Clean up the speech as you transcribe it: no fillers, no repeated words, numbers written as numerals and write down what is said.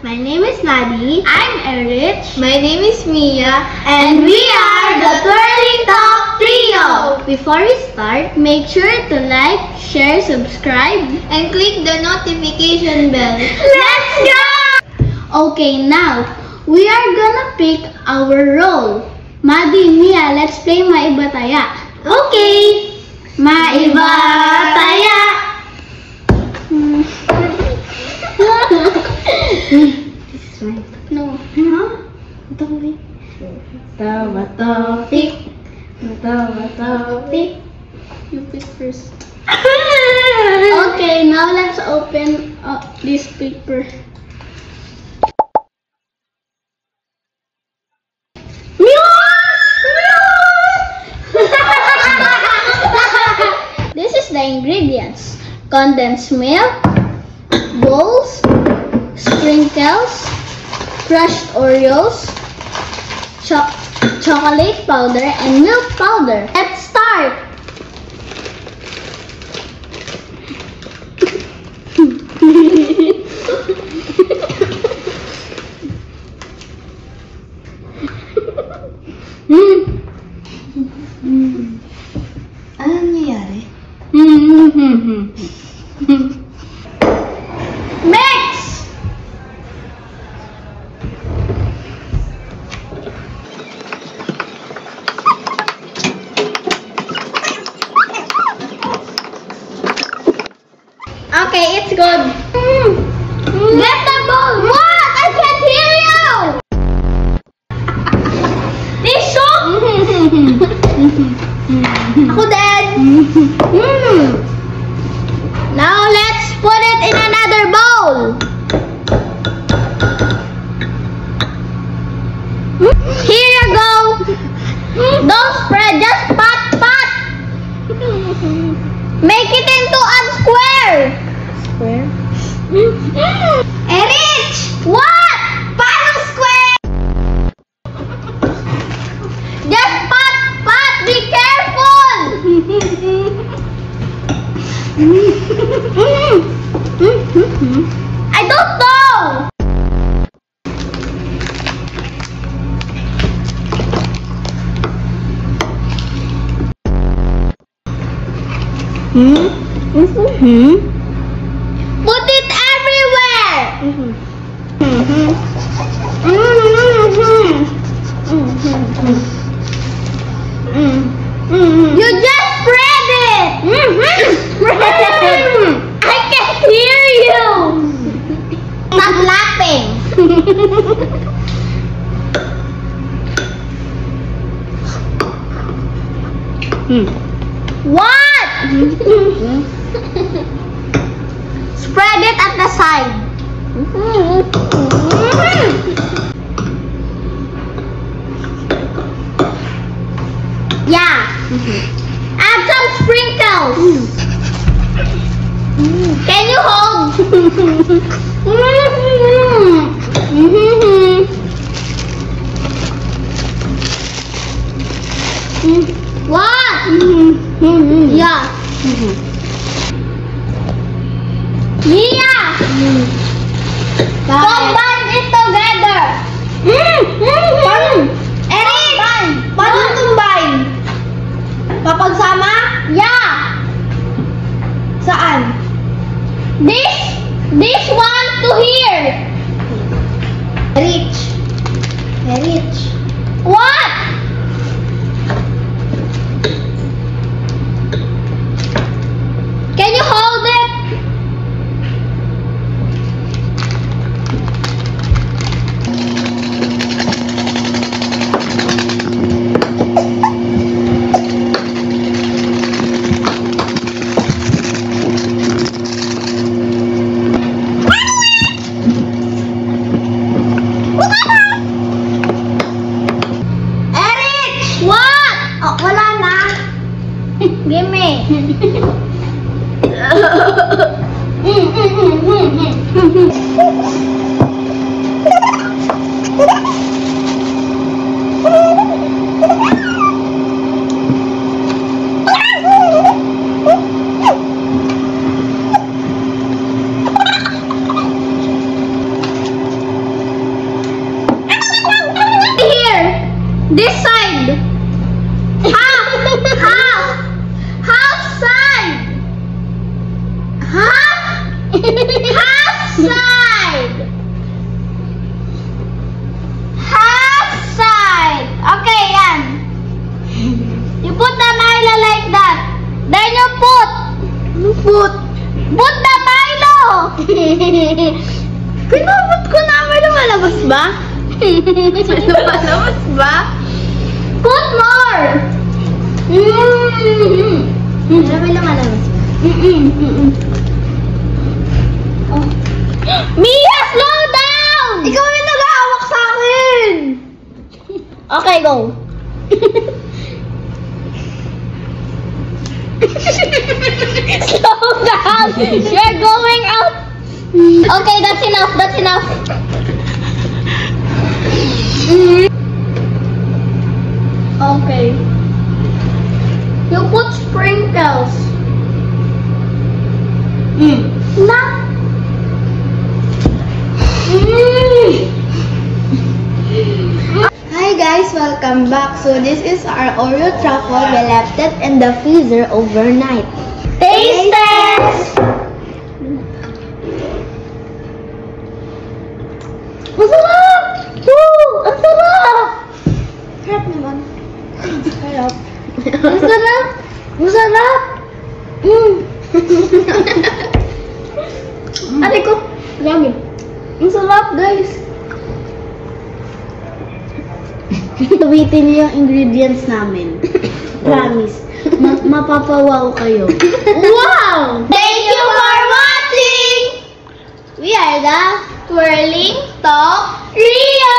My name is Maddie. I'm Erich. My name is Mia. And we are the Twirling Talk Trio. Before we start, make sure to like, share, subscribe, And click the notification bell. Let's go! Okay, now, we are gonna pick our role. Maddie, Mia, let's play Maiba Taya. Okay. Maiba Taya! This one. No. Huh? Topic. Topic. You pick first. Okay, now let's open this paper. This is the ingredients: condensed milk, bowls, sprinkles, crushed Oreos, chocolate powder, and milk powder. Let's start! Anong nangyayari? Mix! Okay, it's good. Get the bowl! What? I can't hear you! Tissue! Ako din! Now let's put it in another bowl. Here you go. Don't spread, just pat. Make it into a square. Square? Erich! What? Paano square? Just pat. Be careful. I don't know. Put it everywhere. You just spread it. I can't hear you. Stop laughing. What? Spread it at the side. Yeah. Add some sprinkles. Can you hold? What? Yeah. Yeah. Combine it together. Eric, Paano combine? Papagsama? yeah. Saan? This one to here. Erich. What? Can you hold it? Give me. Pinabot ko na. May lumalabas ba? May lumalabas ba? Put more! May lumalabas ba? Oh. Mia, slow down! Ikaw yung nag-aawak sa akin! Okay, go. Slow down! You're going out! Okay, that's enough. That's enough. Okay. You put sprinkles. Na. Hi guys, welcome back. So this is our Oreo truffle. We left it in the freezer overnight. Taste test! Masarap! Ang sarap! Sarap naman. Sarap. Masarap! Masarap! Ate ko, lagi. Ang sarap, guys. Tawitin niyo yung ingredients namin. Promise. Mapapawaw kayo. Wow! Thank you for watching! We are the Twirling Talk Rio!